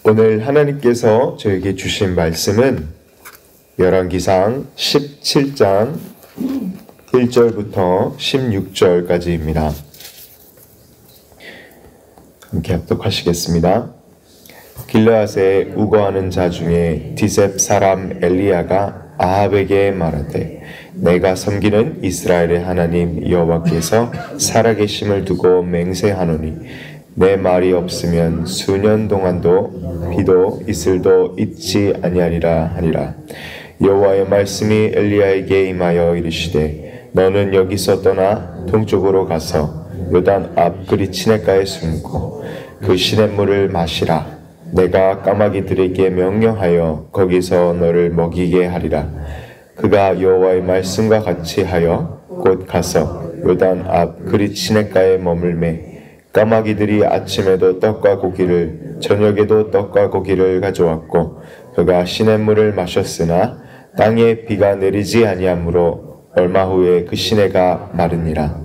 오늘 하나님께서 저에게 주신 말씀은 열왕기상 17장 1절부터 16절까지입니다. 함께 합독하시겠습니다. 길르앗에 우거하는 자 중에 디셉 사람 엘리야가 아합에게 말하되 내가 섬기는 이스라엘의 하나님 여호와께서 살아계심을 두고 맹세하노니 내 말이 없으면 수년 동안도 비도 이슬도 있지 아니하리라 하니라. 여호와의 말씀이 엘리야에게 임하여 이르시되 너는 여기서 떠나 동쪽으로 가서 요단 앞 그리 시냇가에 숨고 그 시냇물을 마시라. 내가 까마귀들에게 명령하여 거기서 너를 먹이게 하리라. 그가 여호와의 말씀과 같이 하여 곧 가서 요단 앞 그리 시냇가에 머물매 까마귀들이 아침에도 떡과 고기를 저녁에도 떡과 고기를 가져왔고 그가 시냇물을 마셨으나 땅에 비가 내리지 아니하므로 얼마 후에 그 시내가 마르니라.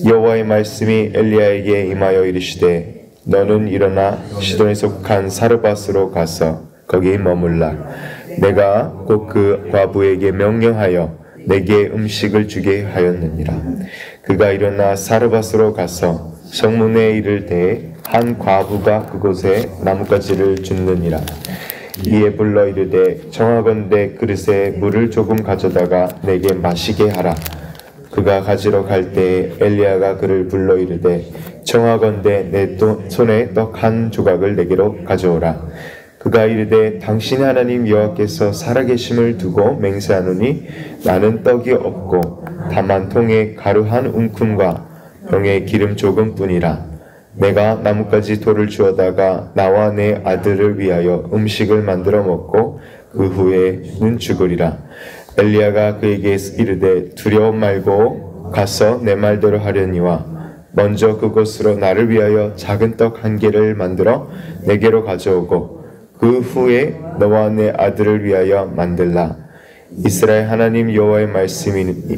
여호와의 말씀이 엘리야에게 임하여 이르시되 너는 일어나 시돈에 속한 사르밧으로 가서 거기 머물라. 내가 곧 그 과부에게 명령하여 내게 음식을 주게 하였느니라. 그가 일어나 사르밧으로 가서 성문에 이를 때에 한 과부가 그곳에 나뭇가지를 줍느니라. 이에 불러 이르되 청하건대 그릇에 물을 조금 가져다가 내게 마시게 하라. 그가 가지러 갈 때에 엘리야가 그를 불러 이르되 청하건대 내 손에 떡 한 조각을 내게로 가져오라. 그가 이르되 당신의 하나님 여호와께서 살아계심을 두고 맹세하노니 나는 떡이 없고 다만 통에 가루 한 움큼과 병에 기름 조금뿐이라. 내가 나뭇가지 돌을 주어다가 나와 내 아들을 위하여 음식을 만들어 먹고 그 후에는 죽으리라. 엘리야가 그에게 이르되 두려워 말고 가서 내 말대로 하려니와 먼저 그곳으로 나를 위하여 작은 떡 한 개를 만들어 내게로 가져오고 그 후에 너와 내 아들을 위하여 만들라. 이스라엘 하나님 여호와의 말씀이니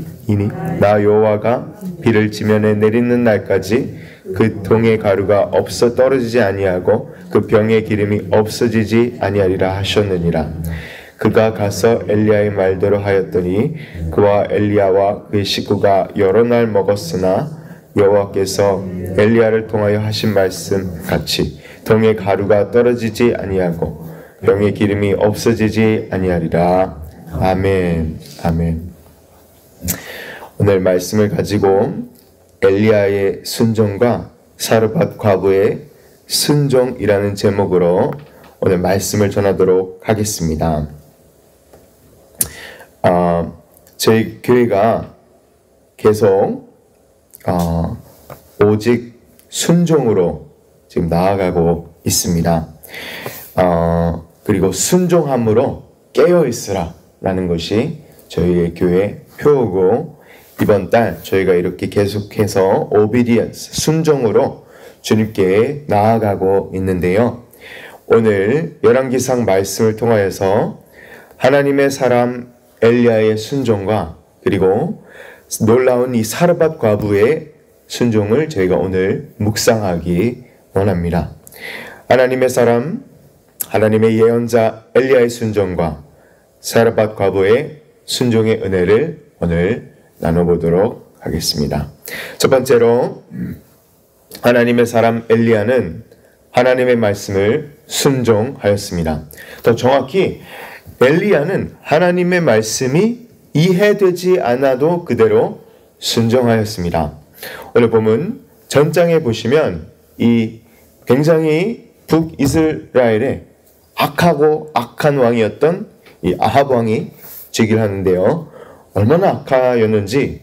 나 여호와가 비를 지면에 내리는 날까지 그 동의 가루가 없어 떨어지지 아니하고 그 병의 기름이 없어지지 아니하리라 하셨느니라. 그가 가서 엘리야의 말대로 하였더니 그와 엘리야와 그의 식구가 여러 날 먹었으나 여호와께서 엘리야를 통하여 하신 말씀 같이 동의 가루가 떨어지지 아니하고 병의 기름이 없어지지 아니하리라. 아멘. 아멘. 오늘 말씀을 가지고 엘리야의 순종과 사르밧 과부의 순종이라는 제목으로 오늘 말씀을 전하도록 하겠습니다. 저희 교회가 계속 오직 순종으로 지금 나아가고 있습니다. 그리고 순종함으로 깨어있으라 라는 것이 저희의 교회 표어고 이번 달 저희가 이렇게 계속해서 obedience, 순종으로 주님께 나아가고 있는데요. 오늘 열왕기상 말씀을 통하여서 하나님의 사람 엘리야의 순종과 그리고 놀라운 이 사르밧 과부의 순종을 저희가 오늘 묵상하기 원합니다. 하나님의 사람, 하나님의 예언자 엘리야의 순종과 사르밧 과부의 순종의 은혜를 오늘 나눠보도록 하겠습니다. 첫 번째로 하나님의 사람 엘리야는 하나님의 말씀을 순종하였습니다. 더 정확히 엘리야는 하나님의 말씀이 이해되지 않아도 그대로 순종하였습니다. 오늘 본문 전장에 보시면 이 굉장히 북이스라엘의 악하고 악한 왕이었던 이 아합 왕이 즉위를 하는데요. 얼마나 악하였는지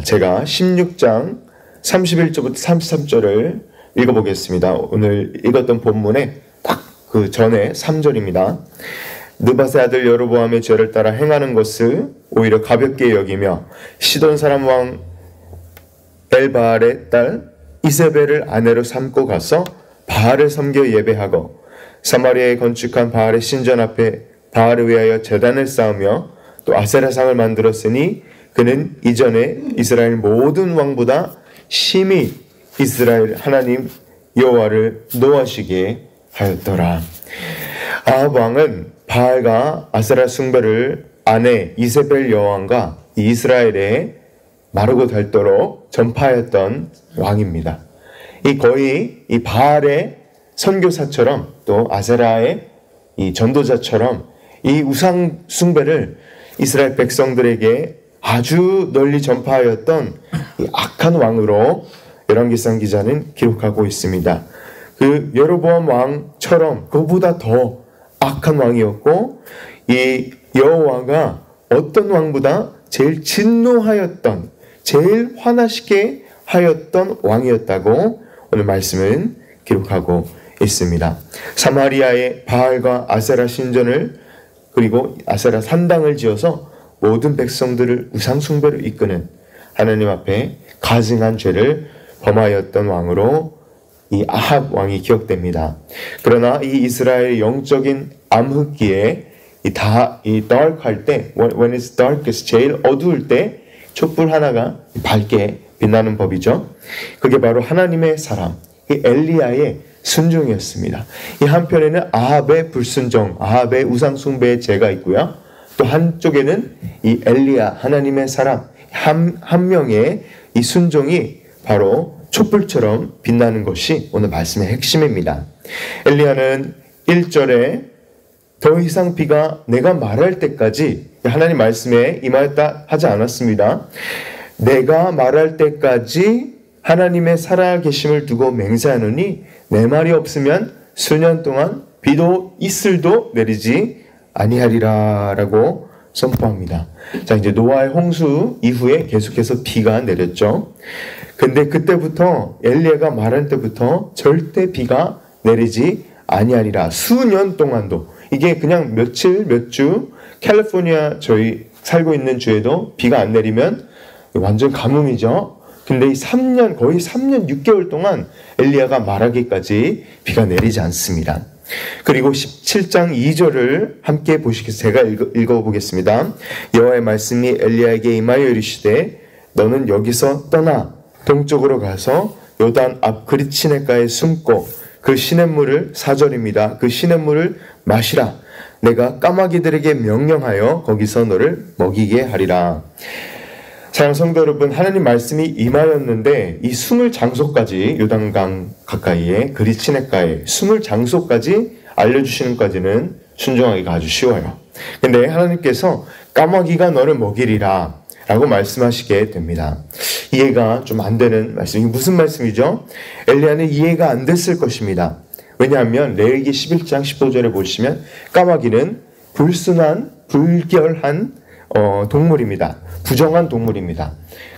제가 16장 31절부터 33절을 읽어보겠습니다. 오늘 읽었던 본문에 딱 그 전에 3절입니다. 느밧의 아들 여로보암의 죄를 따라 행하는 것을 오히려 가볍게 여기며 시돈 사람 왕 엘바알의 딸 이세벨을 아내로 삼고 가서 바알을 섬겨 예배하고 사마리아에 건축한 바알의 신전 앞에 바알을 위하여 제단을 쌓으며 또 아세라상을 만들었으니 그는 이전에 이스라엘 모든 왕보다 심히 이스라엘 하나님 여호와를 노하시게 하였더라. 아합 왕은 바알과 아세라 숭배를 아내 이세벨 여왕과 이스라엘에 마르고 닳도록 전파했던 왕입니다. 이 거의 이 바알의 선교사처럼 또 아세라의 이 전도자처럼 이 우상 숭배를 이스라엘 백성들에게 아주 널리 전파하였던 이 악한 왕으로 열왕기상 기자는 기록하고 있습니다. 그 여로보암 왕처럼 그보다 더 악한 왕이었고, 이 여호와가 어떤 왕보다 제일 진노하였던, 제일 화나시게 하였던 왕이었다고 오늘 말씀은 기록하고 있습니다. 사마리아의 바알과 아세라 신전을 그리고 아세라 산당을 지어서 모든 백성들을 우상숭배로 이끄는 하나님 앞에 가증한 죄를 범하였던 왕으로 이 아합 왕이 기억됩니다. 그러나 이 이스라엘의 영적인 암흑기에 이 dark 할 때, when it's darkest, 제일 어두울 때 촛불 하나가 밝게 빛나는 법이죠. 그게 바로 하나님의 사람, 이 엘리야의 순종이었습니다. 이 한편에는 아합의 불순종, 아합의 우상숭배의 죄가 있고요. 또 한쪽에는 이 엘리야, 하나님의 사람, 한 명의 이 순종이 바로 촛불처럼 빛나는 것이 오늘 말씀의 핵심입니다. 엘리야는 1절에 더 이상 비가 내가 말할 때까지, 하나님 말씀에 임하였다 하지 않았습니다. 내가 말할 때까지 하나님의 살아계심을 두고 맹세하노니 내 말이 없으면 수년 동안 비도 이슬도 내리지 아니하리라 라고 선포합니다. 자, 이제 노아의 홍수 이후에 계속해서 비가 내렸죠. 근데 그때부터 엘리야가 말할 때부터 절대 비가 내리지 아니하리라. 수년 동안도, 이게 그냥 며칠 몇 주, 캘리포니아 저희 살고 있는 주에도 비가 안 내리면 완전 가뭄이죠. 근데 이 3년, 거의 3년 6개월 동안 엘리야가 말하기까지 비가 내리지 않습니다. 그리고 17장 2절을 함께 보시겠어요? 제가 읽어보겠습니다. 여호와의 말씀이 엘리야에게 임하여 이르시되 너는 여기서 떠나 동쪽으로 가서 요단 앞 그릿시냇가에 숨고 그 시냇물을, 4절입니다. 그 시냇물을 마시라. 내가 까마귀들에게 명령하여 거기서 너를 먹이게 하리라. 사랑하는 성도 여러분, 하나님 말씀이 임하였는데 이 숨을 장소까지, 요단강 가까이에 그릿시냇가에 숨을 장소까지 알려주시는 까지는 순종하기가 아주 쉬워요. 근데 하나님께서 까마귀가 너를 먹이리라 라고 말씀하시게 됩니다. 이해가 좀 안 되는 말씀. 이게 무슨 말씀이죠? 엘리야는 이해가 안 됐을 것입니다. 왜냐하면 레위기 11장 15절에 보시면 까마귀는 불순한, 불결한 동물입니다. 부정한 동물입니다.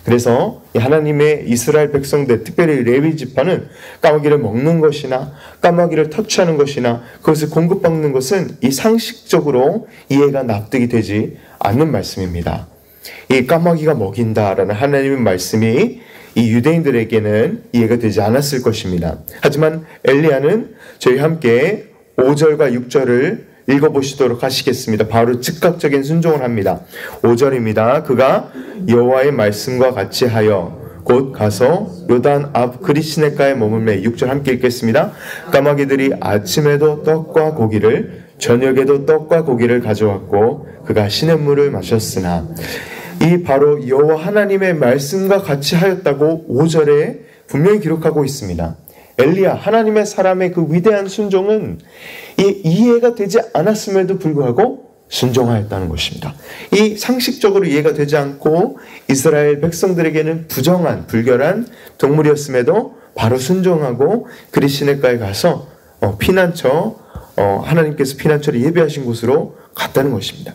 그래서 하나님의 이스라엘 백성들, 특별히 레위 지파는 까마귀를 먹는 것이나 까마귀를 터치하는 것이나 그것을 공급받는 것은 이 상식적으로 이해가 납득이 되지 않는 말씀입니다. 이 까마귀가 먹인다라는 하나님의 말씀이 이 유대인들에게는 이해가 되지 않았을 것입니다. 하지만 엘리야는 저희 함께 5절과 6절을 읽어보시도록 하시겠습니다. 바로 즉각적인 순종을 합니다. 5절입니다. 그가 여호와의 말씀과 같이 하여 곧 가서 요단 앞 그릿시냇가에 머물매. 6절 함께 읽겠습니다. 까마귀들이 아침에도 떡과 고기를 저녁에도 떡과 고기를 가져왔고 그가 시냇물을 마셨으나, 이 바로 여호와 하나님의 말씀과 같이 하였다고 5절에 분명히 기록하고 있습니다. 엘리야, 하나님의 사람의 그 위대한 순종은 이해가 되지 않았음에도 불구하고 순종하였다는 것입니다. 이 상식적으로 이해가 되지 않고 이스라엘 백성들에게는 부정한, 불결한 동물이었음에도 바로 순종하고 그릿시냇가에 가서 피난처, 하나님께서 피난처를 예비하신 곳으로 갔다는 것입니다.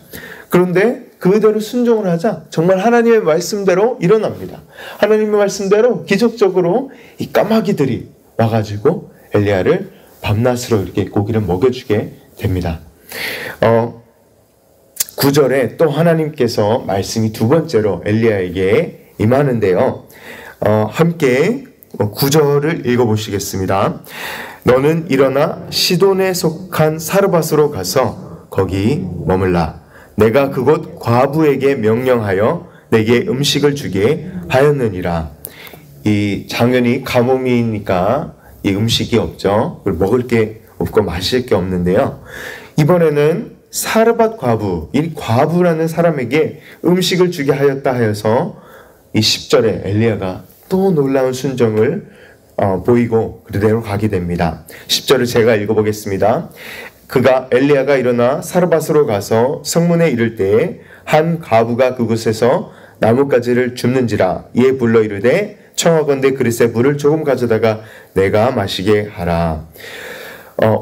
그런데 그대로 순종을 하자 정말 하나님의 말씀대로 일어납니다. 하나님의 말씀대로 기적적으로 이 까마귀들이 와가지고 엘리야를 밤낮으로 이렇게 고기를 먹여주게 됩니다. 9절에 또 하나님께서 말씀이 두 번째로 엘리야에게 임하는데요. 함께 9절을 읽어보시겠습니다. 너는 일어나 시돈에 속한 사르밧으로 가서 거기 머물라. 내가 그곳 과부에게 명령하여 내게 음식을 주게 하였느니라. 이 당연히 가뭄이니까 이 음식이 없죠. 먹을 게 없고 마실 게 없는데요. 이번에는 사르밧 과부, 이 과부라는 사람에게 음식을 주게 하였다 하여서 이 10절에 엘리야가 또 놀라운 순종을 보이고 그대로 가게 됩니다. 10절을 제가 읽어보겠습니다. 엘리야가 일어나 사르밧으로 가서 성문에 이를 때에 한 과부가 그곳에서 나뭇가지를 줍는지라. 이에 불러 이르되 청하건대 그릇에 물을 조금 가져다가 내가 마시게 하라.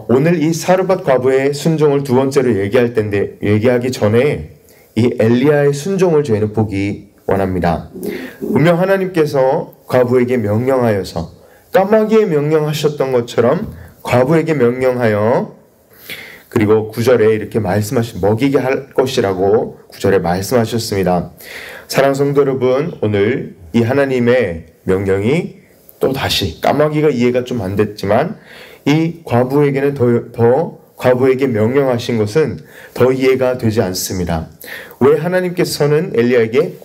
오늘 이 사르밧 과부의 순종을 두 번째로 얘기할 텐데, 얘기하기 전에 이 엘리야의 순종을 저희는 보기 원합니다. 분명 하나님께서 과부에게 명령하여서 까마귀에 명령하셨던 것처럼 과부에게 명령하여, 그리고 9절에 이렇게 말씀하신 먹이게 할 것이라고 9절에 말씀하셨습니다. 사랑하는 성도 여러분, 오늘 이 하나님의 명령이 또 다시 까마귀가 이해가 좀 안 됐지만 이 과부에게는 과부에게 명령하신 것은 더 이해가 되지 않습니다. 왜 하나님께서는 엘리야에게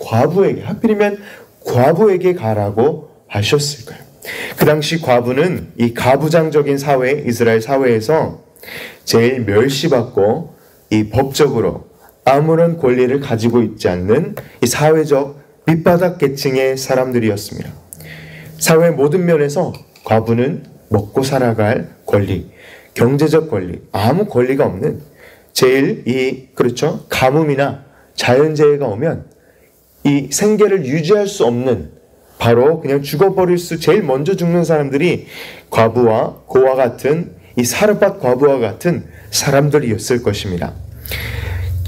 하필이면 과부에게 가라고 하셨을까요? 그 당시 과부는 이 가부장적인 사회, 이스라엘 사회에서 제일 멸시받고 이 법적으로 아무런 권리를 가지고 있지 않는 이 사회적 밑바닥 계층의 사람들이었습니다. 사회 모든 면에서 과부는 먹고 살아갈 권리, 경제적 권리, 아무 권리가 없는 제일 그렇죠? 가뭄이나 자연재해가 오면 이 생계를 유지할 수 없는, 바로 그냥 죽어버릴 제일 먼저 죽는 사람들이 과부와 그와 같은 이 사르밧 과부와 같은 사람들이었을 것입니다.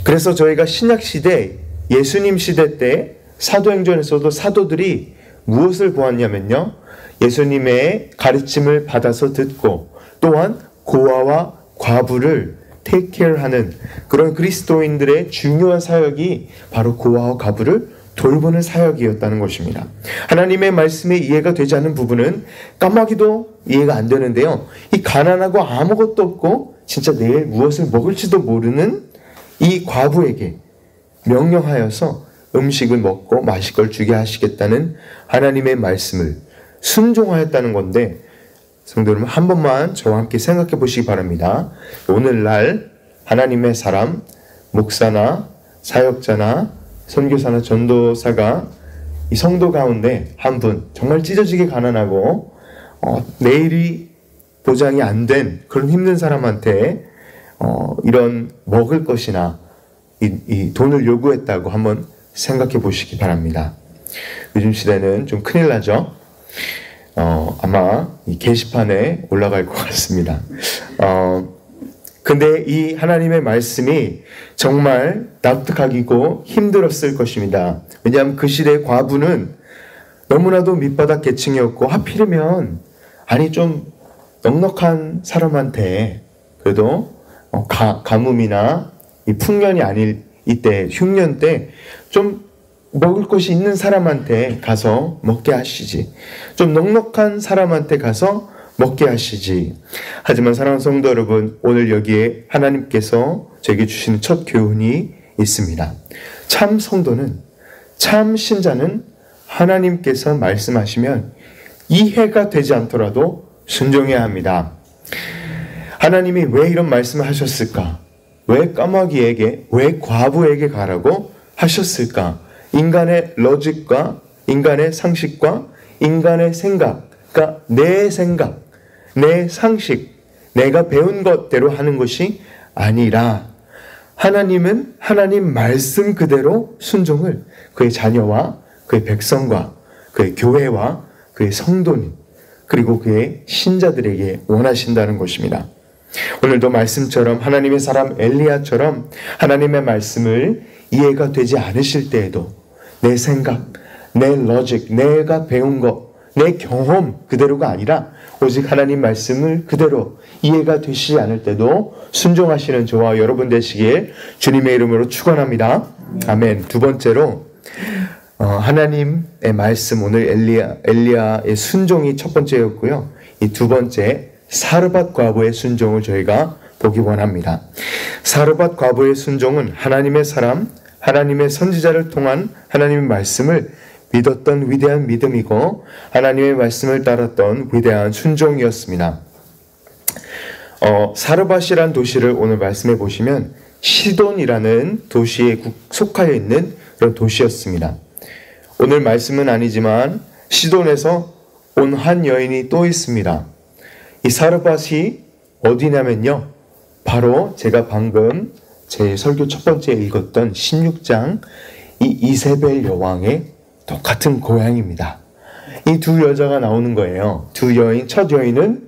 그래서 저희가 신약시대, 예수님 시대 때 사도행전에서도 사도들이 무엇을 보았냐면요, 예수님의 가르침을 받아서 듣고 또한 고아와 과부를 테이크케어하는 그런 그리스도인들의 중요한 사역이 바로 고아와 과부를 돌보는 사역이었다는 것입니다. 하나님의 말씀에 이해가 되지 않는 부분은 까마귀도 이해가 안 되는데요, 이 가난하고 아무것도 없고 진짜 내일 무엇을 먹을지도 모르는 이 과부에게 명령하여서 음식을 먹고 마실 걸 주게 하시겠다는 하나님의 말씀을 순종하였다는 건데, 성도 여러분, 한 번만 저와 함께 생각해 보시기 바랍니다. 오늘날 하나님의 사람, 목사나 사역자나 선교사나 전도사가 이 성도 가운데 한 분 정말 찢어지게 가난하고 내일이 보장이 안 된 그런 힘든 사람한테 이런 먹을 것이나 이 돈을 요구했다고 한번 생각해 보시기 바랍니다. 요즘 시대는 좀 큰일 나죠. 아마 이 게시판에 올라갈 것 같습니다. 근데 이 하나님의 말씀이 정말 납득하기고 힘들었을 것입니다. 왜냐하면 그 시대의 과부는 너무나도 밑바닥 계층이었고, 하필이면 좀 넉넉한 사람한테, 그래도 가뭄이나 이 풍년이 아닐 이때, 흉년 때 좀 먹을 것이 있는 사람한테 가서 먹게 하시지, 좀 넉넉한 사람한테 가서 먹게 하시지. 하지만 사랑하는 성도 여러분, 오늘 여기에 하나님께서 저에게 주시는 첫 교훈이 있습니다. 참 성도는, 참 신자는 하나님께서 말씀하시면 이해가 되지 않더라도 순종해야 합니다. 하나님이 왜 이런 말씀을 하셨을까? 왜 까마귀에게, 왜 과부에게 가라고 하셨을까? 인간의 로직과 인간의 상식과 인간의 생각, 그러니까 내 생각, 내 상식, 내가 배운 것대로 하는 것이 아니라 하나님은 하나님 말씀 그대로 순종을 그의 자녀와 그의 백성과 그의 교회와 그의 성도님, 그리고 그의 신자들에게 원하신다는 것입니다. 오늘도 말씀처럼 하나님의 사람 엘리야처럼 하나님의 말씀을 이해가 되지 않으실 때에도 내 생각, 내 로직, 내가 배운 것, 내 경험 그대로가 아니라 오직 하나님 말씀을 그대로 이해가 되시지 않을 때도 순종하시는 저와 여러분 되시길 주님의 이름으로 축원합니다. 아멘. 두 번째로 하나님의 말씀, 오늘 엘리야의 순종이 첫 번째였고요. 이 두 번째, 사르밧 과부의 순종을 저희가 보기 원합니다. 사르밧 과부의 순종은 하나님의 사람, 하나님의 선지자를 통한 하나님의 말씀을 믿었던 위대한 믿음이고 하나님의 말씀을 따랐던 위대한 순종이었습니다. 사르밧이라는 도시를 오늘 말씀해 보시면 시돈이라는 도시에 속하여 있는 그런 도시였습니다. 오늘 말씀은 아니지만 시돈에서 온 한 여인이 또 있습니다. 이 사르밧이 어디냐면요, 바로 제가 방금 제 설교 첫 번째 읽었던 16장 이 이세벨 여왕의 똑같은 고향입니다. 이 두 여자가 나오는 거예요. 두 여인, 첫 여인은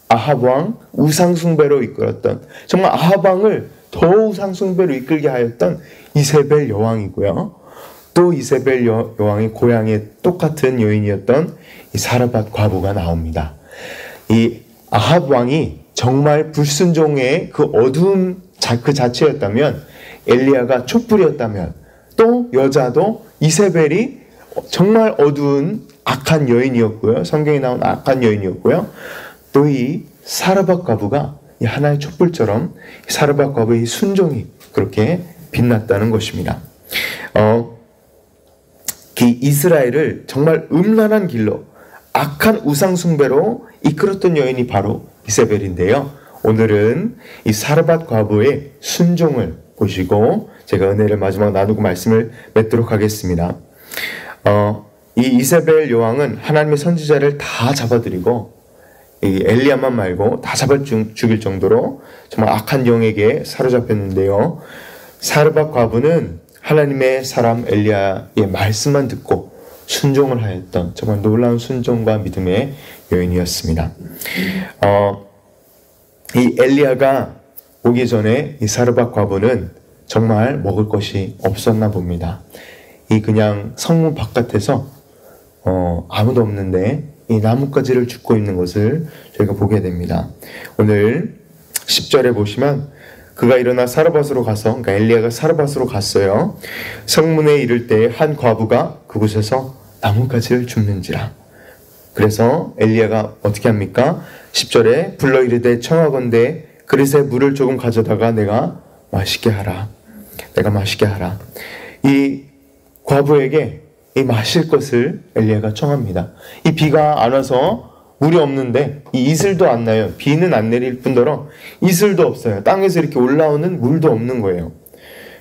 아합 왕 우상숭배로 이끌었던, 정말 아합 왕을 더 우상숭배로 이끌게 하였던 이세벨 여왕이고요. 또 이세벨 여왕의 고향에 똑같은 여인이었던 이 사르밧 과부가 나옵니다. 이 아합 왕이 정말 불순종의 그 어두운 그 자체였다면, 엘리야가 촛불이었다면, 또 여자도 이세벨이 정말 어두운 악한 여인이었고요. 성경에 나온 악한 여인이었고요. 또 이 사르밧 과부가 이 하나의 촛불처럼 사르밧 과부의 순종이 그렇게 빛났다는 것입니다. 이스라엘을 정말 음란한 길로, 악한 우상숭배로 이끌었던 여인이 바로 이세벨인데요. 오늘은 이 사르밧 과부의 순종을 보시고 제가 은혜를 마지막 나누고 말씀을 맺도록 하겠습니다. 이 이세벨 여왕은 하나님의 선지자를 다 잡아들이고 이 엘리야만 말고 다 잡아 죽일 정도로 정말 악한 영에게 사로잡혔는데요. 사르밧 과부는 하나님의 사람 엘리야의 말씀만 듣고 순종을 하였던 정말 놀라운 순종과 믿음의 여인이었습니다. 이 엘리야가 오기 전에 이 사르밧 과부는 정말 먹을 것이 없었나 봅니다. 이 그냥 성문 바깥에서 아무도 없는데 이 나뭇가지를 줍고 있는 것을 저희가 보게 됩니다. 오늘 10절에 보시면 그가 일어나 사르밧으로 가서, 그러니까 엘리야가 사르밧으로 갔어요. 성문에 이를 때 한 과부가 그곳에서 나뭇가지를 줍는지라. 그래서 엘리야가 어떻게 합니까? 10절에 불러 이르되 청하건대 그릇에 물을 조금 가져다가 내가 마시게 하라. 내가 마시게 하라. 이 과부에게 이 마실 것을 엘리야가 청합니다. 이 비가 안 와서 물이 없는데 이 이슬도 안 나요. 비는 안 내릴 뿐더러 이슬도 없어요. 땅에서 이렇게 올라오는 물도 없는 거예요.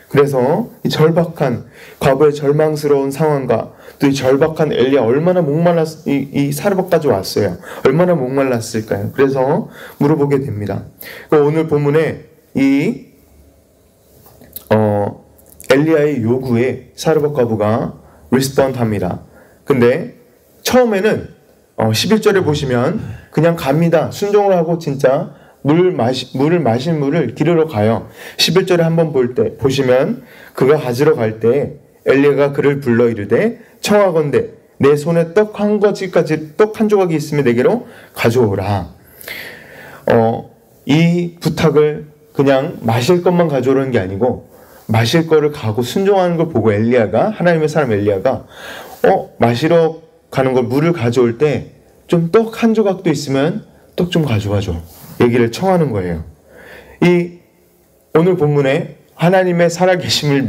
그래서 이 절박한 과부의 절망스러운 상황과 또 이 절박한 엘리야, 얼마나 이 사르밧까지 왔어요. 얼마나 목말랐을까요? 그래서 물어보게 됩니다. 오늘 본문에 이 엘리야의 요구에 사르밧 과부가 리스폰드 합니다. 근데 처음에는 11절에 보시면 그냥 갑니다. 순종을 하고 진짜 물을 마실 물을 기르러 가요. 11절에 한번 보시면 그가 가지러 갈 때 엘리야가 그를 불러 이르되 청하건대 내 손에 떡 한 조각이 있으면 내게로 가져오라. 이 부탁을 그냥 마실 것만 가져오는 게 아니고 마실 거를 가고 순종하는 걸 보고 엘리야가, 하나님의 사람 엘리야가 마시러 가는 걸 물을 가져올 때 좀 떡 한 조각도 있으면 떡 좀 가져와줘. 얘기를 청하는 거예요. 이 오늘 본문에 하나님의 살아계심을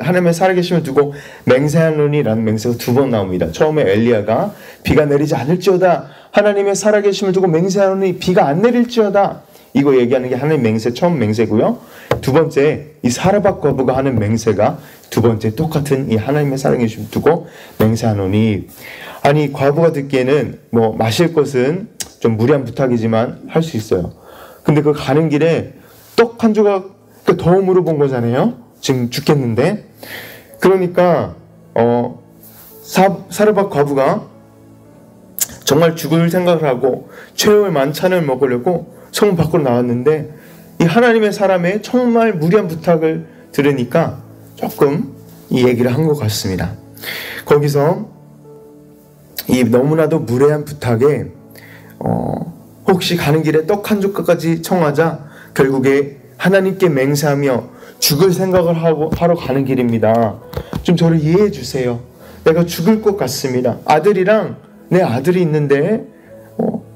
하나님의 살아계심을 두고 맹세하노니라는 맹세가 두 번 나옵니다. 처음에 엘리야가 비가 내리지 않을지어다. 하나님의 살아계심을 두고 맹세하노니 비가 안 내릴지어다. 이거 얘기하는 게 하나님 맹세, 처음 맹세고요. 두 번째, 이 사르밧 과부가 하는 맹세가 두 번째 똑같은 이 하나님의 살아계심을 두고 맹세하노니. 아니, 과부가 듣기에는 마실 것은 좀 무리한 부탁이지만 할 수 있어요. 근데 그 가는 길에 떡 한 조각 더 물어본 거잖아요. 지금 죽겠는데. 그러니까 사르밧 과부가 정말 죽을 생각을 하고 최후의 만찬을 먹으려고 성문 밖으로 나왔는데 이 하나님의 사람의 정말 무리한 부탁을 들으니까 조금 이 얘기를 한 것 같습니다. 거기서 이 너무나도 무례한 부탁에 혹시 가는 길에 떡 한 조각까지 청하자 결국에 하나님께 맹세하며 죽을 생각을 하러 가는 길입니다. 좀 저를 이해해 주세요. 내가 죽을 것 같습니다. 아들이랑 내 아들이 있는데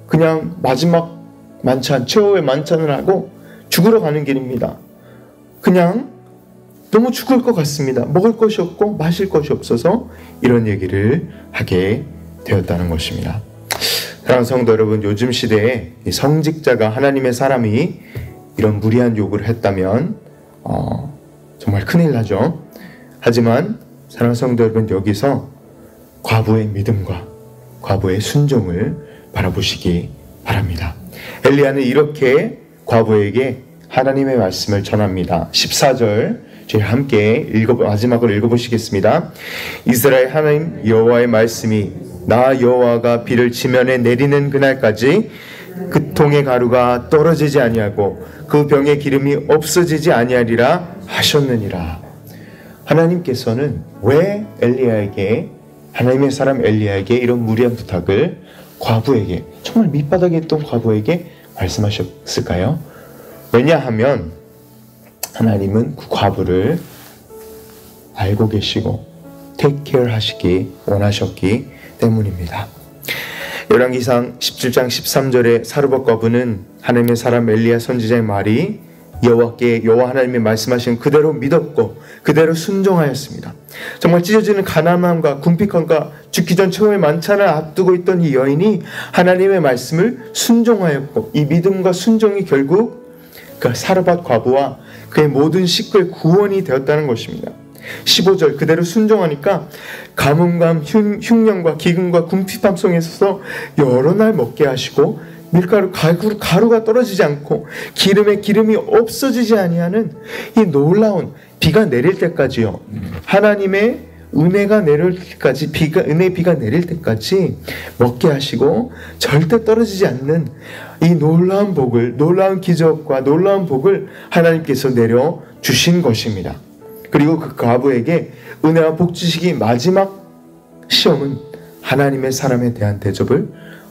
그냥 마지막 만찬, 최후의 만찬을 하고 죽으러 가는 길입니다. 그냥 너무 죽을 것 같습니다. 먹을 것이 없고 마실 것이 없어서 이런 얘기를 하게 되었다는 것입니다. 사랑하는 성도 여러분, 요즘 시대에 성직자가 하나님의 사람이 이런 무리한 요구를 했다면 정말 큰일 나죠. 하지만 사랑하는 성도 여러분, 여기서 과부의 믿음과 과부의 순종을 바라보시기 바랍니다. 엘리야는 이렇게 과부에게 하나님의 말씀을 전합니다. 14절 저희 함께 마지막으로 읽어보시겠습니다. 이스라엘 하나님 여호와의 말씀이 나 여호와가 비를 지면에 내리는 그날까지 그 통의 가루가 떨어지지 아니하고 그 병의 기름이 없어지지 아니하리라 하셨느니라. 하나님께서는 왜 엘리야에게, 하나님의 사람 엘리야에게 이런 무리한 부탁을 과부에게, 정말 밑바닥에 있던 과부에게 말씀하셨을까요? 왜냐하면 하나님은 그 과부를 알고 계시고 take care 하시기 원하셨기 때문입니다. 열왕기상 17장 13절에 사르밧 과부는 하나님의 사람 엘리야 선지자의 말이 여호와 하나님이 말씀하신 그대로 믿었고 그대로 순종하였습니다. 정말 찢어지는 가난함과 궁핍함과 죽기 전 최후의 만찬을 앞두고 있던 이 여인이 하나님의 말씀을 순종하였고 이 믿음과 순종이 결국 그 사르밧 과부와 그의 모든 식구의 구원이 되었다는 것입니다. 15절 그대로 순종하니까 가뭄과 흉년과 기근과 궁핍함 속에서 여러 날 먹게 하시고 밀가루 가루가 떨어지지 않고 기름이 없어지지 아니하는 이 놀라운 비가 내릴 때까지요. 하나님의 은혜가 내릴 때까지 은혜의 비가 내릴 때까지 먹게 하시고 절대 떨어지지 않는 이 놀라운 복을, 놀라운 기적과 놀라운 복을 하나님께서 내려 주신 것입니다. 그리고 그 과부에게 은혜와 복 주시기 마지막 시험은 하나님의 사람에 대한 대접을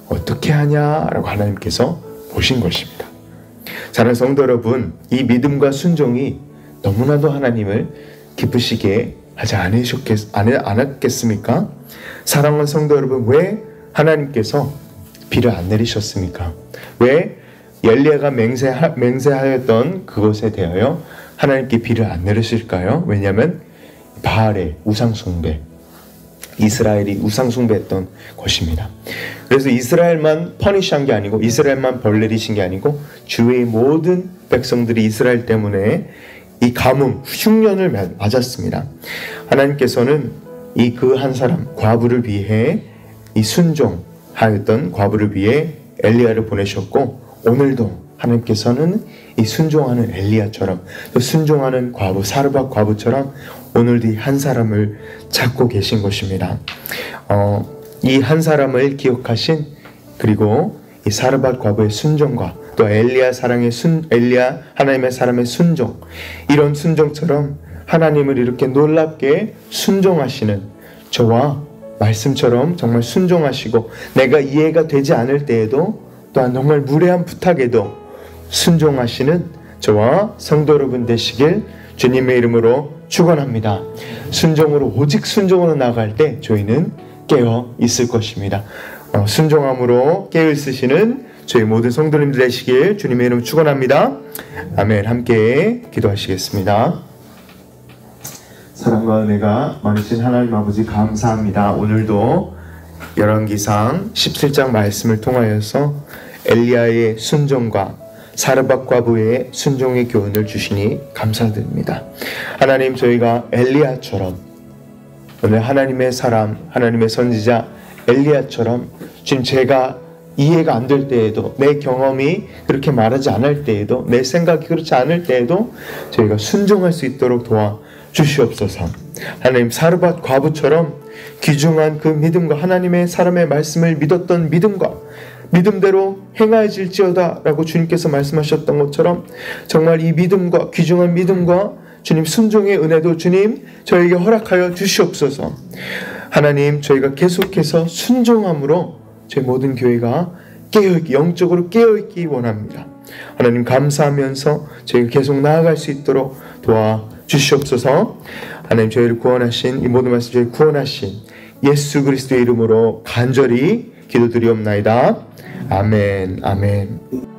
어떻게 하냐라고 하나님께서 보신 것입니다. 사랑하는 성도 여러분, 이 믿음과 순종이 너무나도 하나님을 기쁘시게 하지 않았겠습니까? 사랑하는 성도 여러분, 왜 하나님께서 비를 안 내리셨습니까? 왜 엘리야가 맹세하였던 그것에 대하여 하나님께 비를 안 내리실까요? 왜냐하면 바알의 우상숭배, 이스라엘이 우상숭배했던 것입니다. 그래서 이스라엘만 퍼니시한 게 아니고, 이스라엘만 벌 내리신 게 아니고 주의 모든 백성들이 이스라엘 때문에 이 가뭄, 흉년을 맞았습니다. 하나님께서는 이 그 한 사람 과부를 위해 이 순종하였던 과부를 위해 엘리야를 보내셨고, 오늘도 하나님께서는 이 순종하는 엘리야처럼, 또 순종하는 과부 사르밧 과부처럼 오늘도 이 한 사람을 찾고 계신 것입니다. 이 한 사람을 기억하신, 그리고 이 사르밧 과부의 순종과 또 엘리야 하나님의 사람의 순종, 이런 순종처럼 하나님을 이렇게 놀랍게 순종하시는 저와 말씀처럼 정말 순종하시고 내가 이해가 되지 않을 때에도 또한 정말 무례한 부탁에도 순종하시는 저와 성도 여러분 되시길 주님의 이름으로 축원합니다. 순종으로, 오직 순종으로 나아갈 때 저희는 깨어 있을 것입니다. 순종함으로 깨어 있으시는 저희 모든 성도님들 되시길 주님의 이름 축원합니다. 아멘. 함께 기도하시겠습니다. 사랑과 은혜가 많으신 하나님 아버지 감사합니다. 오늘도 열왕기상 17장 말씀을 통하여서 엘리야의 순종과 사르밧 과부의 순종의 교훈을 주시니 감사드립니다. 하나님, 저희가 엘리야처럼, 오늘 하나님의 사람, 하나님의 선지자 엘리야처럼 지금 제가 이해가 안 될 때에도, 내 경험이 그렇게 말하지 않을 때에도, 내 생각이 그렇지 않을 때에도 저희가 순종할 수 있도록 도와주시옵소서. 하나님, 사르밧 과부처럼 귀중한 그 믿음과 하나님의 사람의 말씀을 믿었던 믿음대로 행하여질지어다 라고 주님께서 말씀하셨던 것처럼 정말 이 믿음과 귀중한 믿음과 주님 순종의 은혜도 주님 저에게 허락하여 주시옵소서. 하나님, 저희가 계속해서 순종함으로 저희 모든 교회가 깨어있기, 영적으로 깨어있기 원합니다. 하나님, 감사하면서 저희가 계속 나아갈 수 있도록 도와주시옵소서. 하나님, 저희를 구원하신, 이 모든 말씀 저희 구원하신 예수 그리스도의 이름으로 간절히 기도드리옵나이다. 아멘. 아멘.